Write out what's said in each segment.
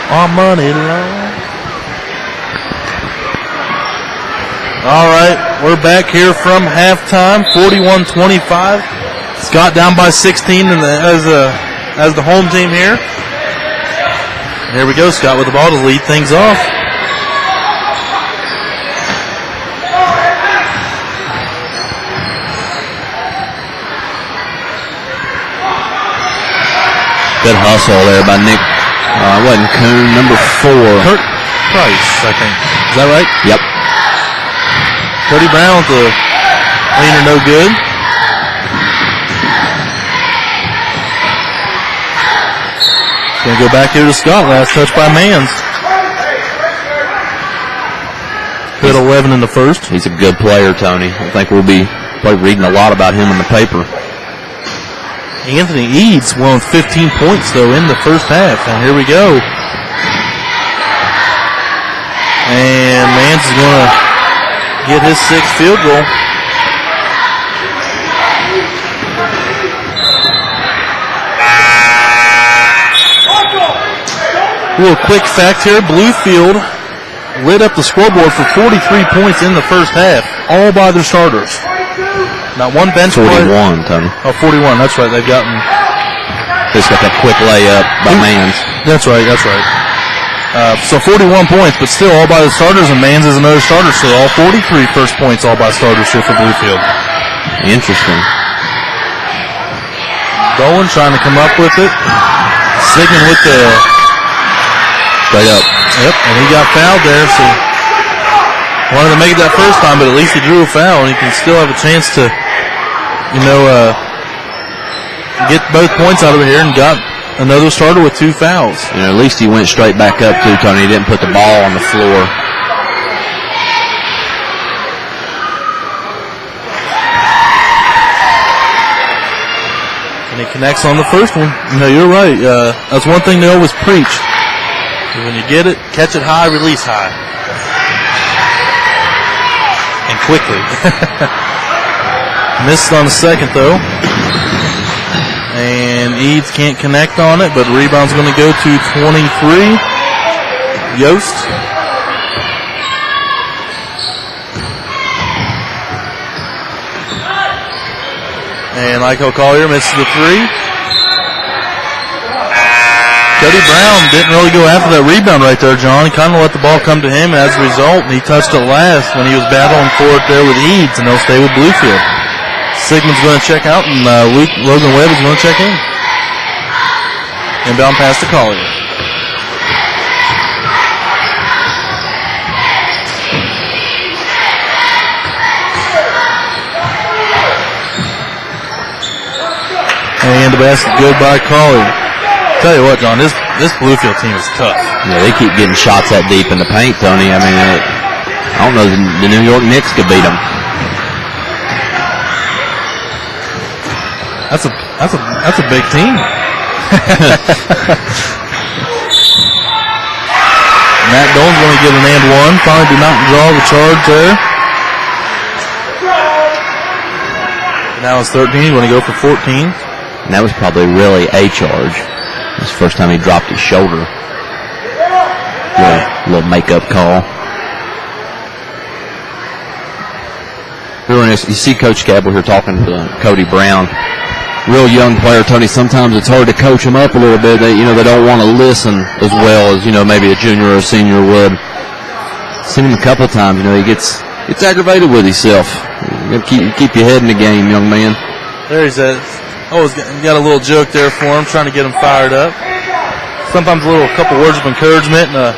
Our money long. All right, we're back here from halftime, 41-25. Scott down by 16 as the home team here. Here we go, Scott with the ball to lead things off. Good hustle there by Nick. Wasn't Coon, number 4. Kurt Price, I think. Is that right? Yep. Cody Brown with the leaner, no good. Going to go back here to Scott. Last touch by Mans. Hit 11 in the first. He's a good player, Tony. I think we'll be probably reading a lot about him in the paper. Anthony Eads won 15 points, though, in the first half. And here we go. And Mans is going to get his 6th field goal. A little quick fact here. Bluefield lit up the scoreboard for 43 points in the first half, all by their starters. Not one bench 41, player. Tony. Oh, 41. That's right. They've gotten. Just got that quick layup by Mans. That's right. That's right. So 41 points, but still all by the starters, and Mans is another starter. So all 43 first points all by starters here for Bluefield. Interesting. Dolan trying to come up with it. Sigmund with the. Straight up. Yep, and he got fouled there, so wanted to make it that first time, but at least he drew a foul, and he can still have a chance to, get both points out of here and got another starter with 2 fouls. At least he went straight back up, too, Tony. He didn't put the ball on the floor. And he connects on the first one. No, you're right. That's one thing they always preach. When you get it, catch it high, release high. And quickly. Missed on the second, though. And Eads can't connect on it, but the rebound's going to go to 23. Yost. And Michael Collier misses the 3. Cody Brown didn't really go after that rebound right there, John. He kind of let the ball come to him, and as a result, he touched it last when he was battling for it there with Eads, and they'll stay with Bluefield. Sigmund's going to check out, and Logan Webb is going to check in. Inbound pass to Collier. And the basket good by Collier. Tell you what, John, this Bluefield team is tough. Yeah, they keep getting shots that deep in the paint, Tony. I mean, I don't know, the New York Knicks could beat them. That's a big team. Matt Dolan's going to get an and 1. Finally did not draw the charge there. Now it's 13. He's going to go for 14. And that was probably really a charge. It's the first time he dropped his shoulder. Little makeup call. You see Coach Cabell here talking to Cody Brown. Real young player, Tony. Sometimes it's hard to coach him up a little bit. They don't want to listen as well as, maybe a junior or a senior would. Seen him a couple times, he gets aggravated with himself. You got to keep your head in the game, young man. There he's at. Always got a little joke there for him, trying to get him fired up. Sometimes a couple words of encouragement and a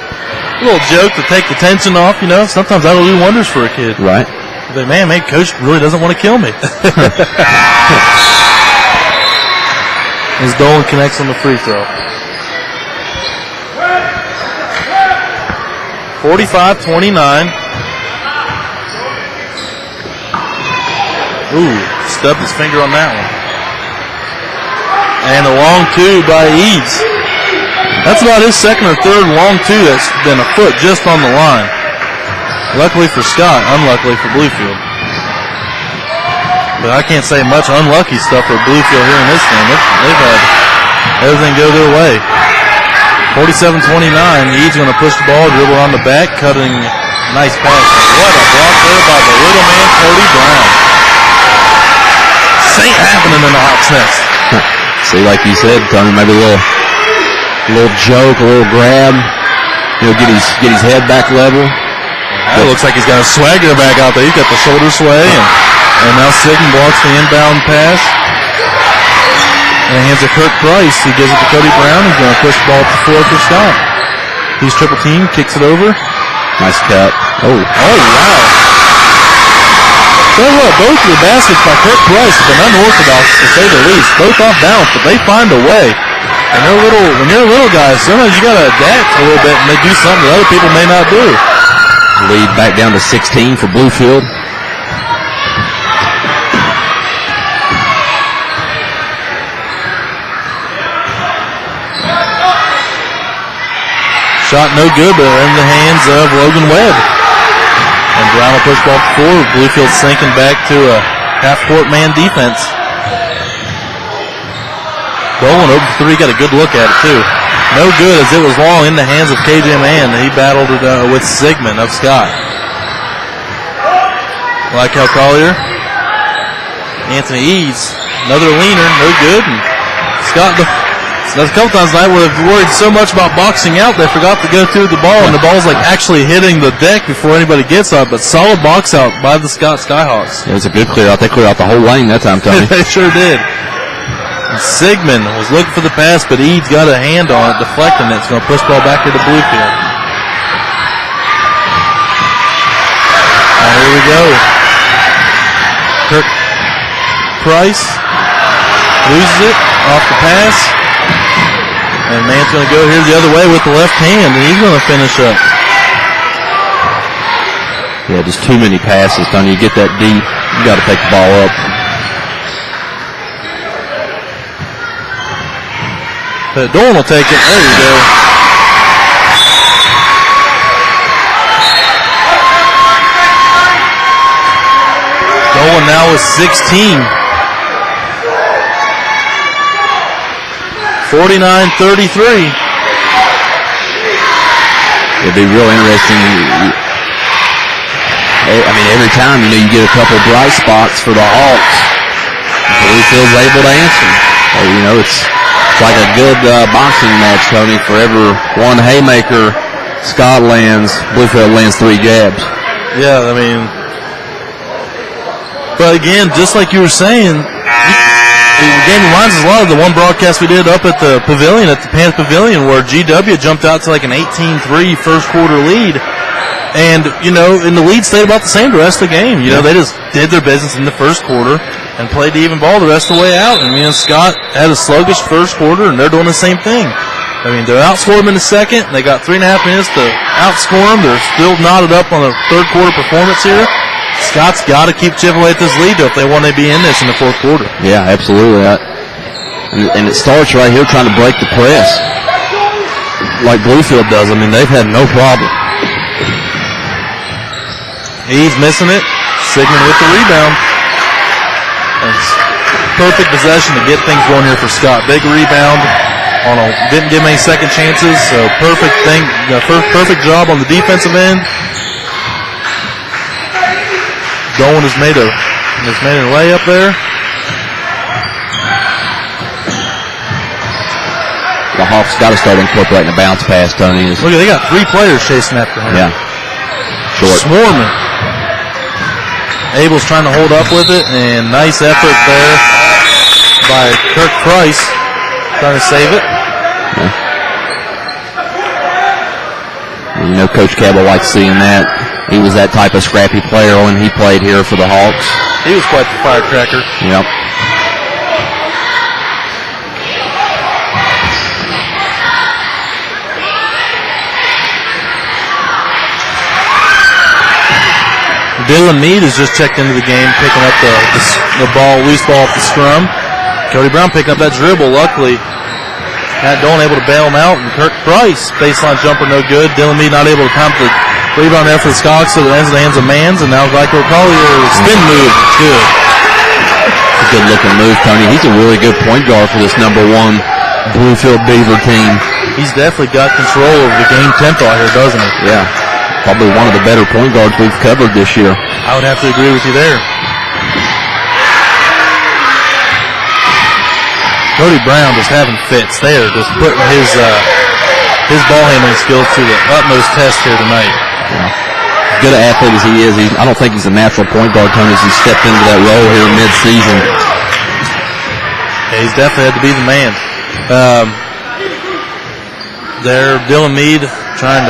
little joke to take the tension off, Sometimes that'll do wonders for a kid. Right. But man, Coach really doesn't want to kill me. As Dolan connects on the free throw. 45-29. Ooh, stubbed his finger on that one. And a long 2 by Eads. That's about his second or third long 2 that's been a foot just on the line. Luckily for Scott, unluckily for Bluefield. But I can't say much unlucky stuff for Bluefield here in this game. They've had everything go their way. 47-29. Eads going to push the ball, dribble on the back, cutting. Nice pass. What a block there by the little man, Cody Brown. This ain't happening in the Hawks Nest. See, like you said, Tony, maybe a little joke, a little grab. Get his head back level. It looks like he's got a swagger back out there. He's got the shoulder sway, and now Sigmund blocks the inbound pass. And hands it to Kirk Price. He gives it to Cody Brown. He's going to push the ball up the floor for Scott. He's triple team, kicks it over. Nice cut. Oh, wow. Tell you what, both of the baskets by Kirk Price have been unorthodox, to say the least. Both off balance, but they find a way. And when you're a little guy, sometimes you got to adapt a little bit and they do something that other people may not do. Lead back down to 16 for Bluefield. Shot no good, but in the hands of Logan Webb. And Brown will push ball forward. Bluefield sinking back to a half-court man defense. Dolan over three, got a good look at it too. No good as it was long in the hands of KJ Mann. He battled it with Sigmund of Scott. Lykel Collier. Anthony Eads. Another leaner, no good. And Scott, there's a couple times tonight where they've worried so much about boxing out, they forgot to go through the ball, and the ball's like actually hitting the deck before anybody gets up. But solid box out by the Scott Skyhawks. Yeah, it was a good clear out. They cleared out the whole lane that time, Tony. They sure did. And Sigmund was looking for the pass, but Eads got a hand on it, deflecting it. It's going to push the ball back here to Bluefield. Here we go. Kirk Price loses it off the pass. And Mann's going to go here the other way with the left hand, and he's going to finish up. Yeah, just too many passes, Tony. You get that deep, you got to take the ball up. But Dolan will take it. There you go. Dolan now is 16. 49-33. It'd be real interesting. I mean, every time, you get a couple bright spots for the Hawks. Bluefield's able to answer. It's like a good boxing match, Tony. For every one haymaker, Scott lands, Bluefield lands 3 jabs. Yeah, I mean, but again, just like you were saying, the game reminds us a lot of the one broadcast we did up at the pavilion, at the Panth Pavilion, where GW jumped out to like an 18-3 first quarter lead. And, and the lead stayed about the same the rest of the game. They just did their business in the first quarter and played the even ball the rest of the way out. And, Scott had a sluggish first quarter, and they're doing the same thing. I mean, they're outscored them in the second. They got 3.5 minutes to outscore them. They're still knotted up on a third quarter performance here. Scott's got to keep chipping away at this lead if they want to be in this in the fourth quarter. Yeah, absolutely. And it starts right here trying to break the press like Bluefield does. I mean, they've had no problem. He's missing it. Sigmund with the rebound. That's perfect possession to get things going here for Scott. Big rebound. Didn't give him any second chances, so perfect thing. Perfect job on the defensive end. Dolan has made a layup there. The Hawks got to start incorporating a bounce pass, Tony. Look, they got 3 players chasing after him. Yeah. Short. Swarming. Abel's trying to hold up with it, and nice effort there by Kirk Price, trying to save it. Yeah. Coach Cabell likes seeing that. He was that type of scrappy player when he played here for the Hawks. He was quite the firecracker. Yep. Dylan Meade has just checked into the game, picking up the ball, loose ball off the scrum. Cody Brown picking up that dribble. Luckily, Matt Dolan able to bail him out, and Kirk Price, baseline jumper no good. Dylan Meade not able to pump the rebound there for the Scots, so it ends in the hands of Mans, and now Lykel Collier spin move. Good. It's a good looking move, Tony. He's a really good point guard for this number 1 Bluefield Beaver team. He's definitely got control of the game tempo out here, doesn't he? Yeah. Probably one of the better point guards we've covered this year. I would have to agree with you there. Cody Brown just having fits there, just putting his ball handling skills to the utmost test here tonight. Yeah. Good athlete as he is, I don't think he's a natural point guard, Tony, as he stepped into that role here mid-season. Yeah, he's definitely had to be the man. There, Dylan Meade was trying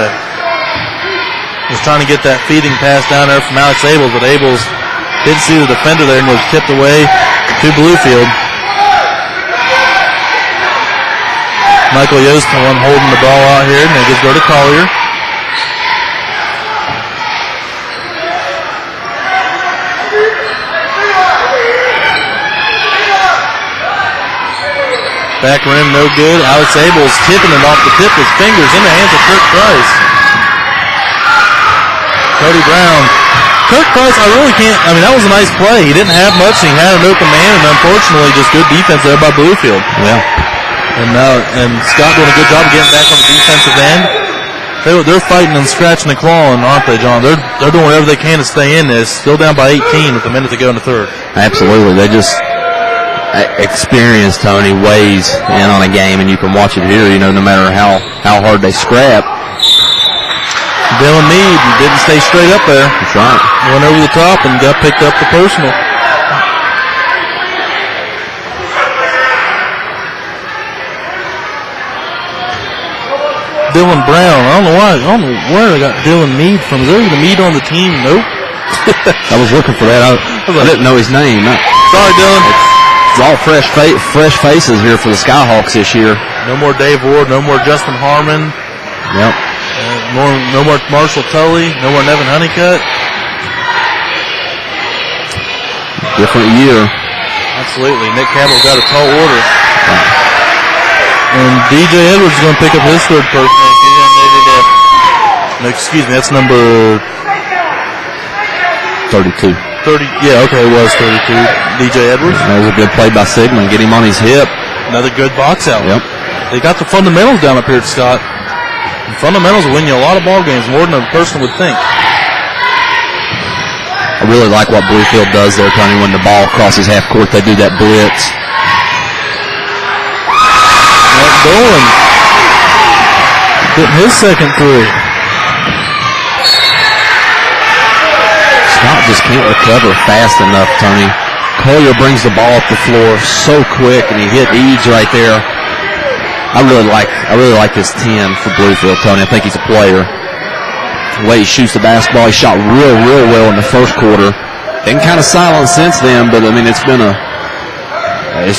to get that feeding pass down there from Alex Abels, but Abels didn't see the defender there and was tipped away to Bluefield. Michael Yost, the one holding the ball out here, and they just go to Collier. Back rim, no good. Alex Abels tipping it off the tip of his fingers in the hands of Kirk Price. Cody Brown. Kirk Price, I really can't, that was a nice play. He didn't have much, he had an open man, and unfortunately just good defense there by Bluefield. Yeah. And Scott doing a good job of getting back on the defensive end. They're fighting and scratching and clawing, aren't they, John? They're doing whatever they can to stay in this. Still down by 18 with a minute to go in the third. Absolutely. They just experience, Tony, weighs in on a game, and you can watch it here, no matter how hard they scrap. Dylan Meade didn't stay straight up there. That's right. Went over the top and got picked up the personal. Dylan Brown. I don't know where I got Dylan Meade from. Is there even a Meade on the team? Nope. I was looking for that. I didn't know his name. Sorry, Dylan. It's all fresh faces here for the Skyhawks this year. No more Dave Ward. No more Justin Harmon. Yep. No more Marshall Tully. No more Nevin Honeycutt. Different year. Absolutely. Nick Campbell got a tall order. And DJ Edwards is going to pick up his third personal. No, excuse me, that's number 32. 30. Yeah, okay, it was 32. DJ Edwards. That was a good play by Sigmund. Get him on his hip. Another good box out. Yep. They got the fundamentals down up here at Scott. And fundamentals will win you a lot of ball games, more than a person would think. I really like what Bluefield does there, Tony, when the ball crosses half court. They do that blitz. Dolan getting his second three. Scott just can't recover fast enough, Tony. Collier brings the ball up the floor so quick, and he hit Eads right there. I really like this 10 for Bluefield, Tony. I think he's a player. The way he shoots the basketball, he shot real well in the first quarter. Been kind of silent since then, but it's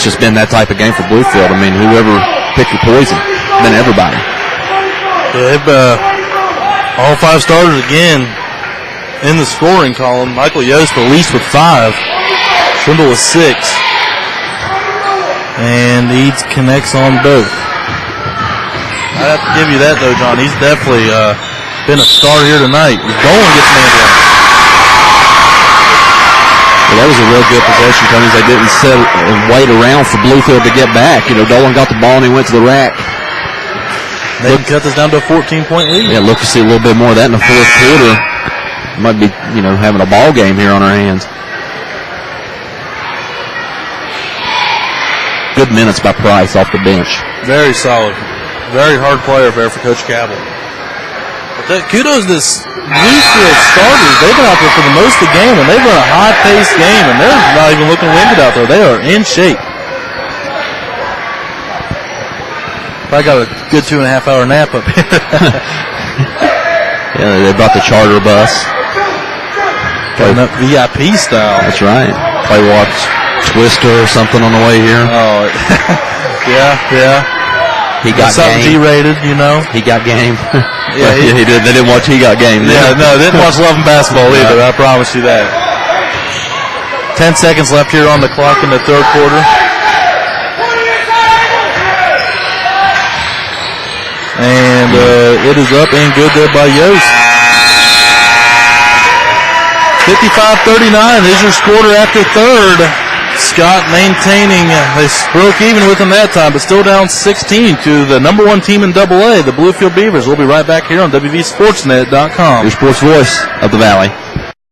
just been that type of game for Bluefield. Whoever picked your poison, been everybody. Yeah, all five starters again in the scoring column. Michael Yost the least with 5. Trimble with 6. And Eads connects on both. I have to give you that though, John. He's definitely been a star here tonight. Dolan gets man down. Well, that was a real good possession, Tony. They didn't sit and wait around for Bluefield to get back. Dolan got the ball and he went to the rack. They can cut this down to a 14-point lead. Yeah, look to see a little bit more of that in the fourth quarter. Might be, having a ball game here on our hands. Good minutes by Price off the bench. Very solid. Very hard player there for Coach Cabell. But kudos to this Bluefield starters. They've been out there for the most of the game, and they've run a high-paced game, and they're not even looking winded out there. They are in shape. I got a good 2.5-hour nap up here. Yeah, they brought the charter bus. Going up VIP style. That's right. Play watch Twister or something on the way here. Oh, yeah. He got something game. G-rated, He got game. Yeah, he did. They didn't watch He Got Game. Yeah, no, didn't watch Love and Basketball either. I promise you that. 10 seconds left here on the clock in the third quarter. And it is up and good there by Yost. 55-39 is your score after third. Scott maintaining. They broke even with them that time, but still down 16 to the number 1 team in AA, the Bluefield Beavers. We'll be right back here on wvsportsnet.com. Your sports voice of the Valley.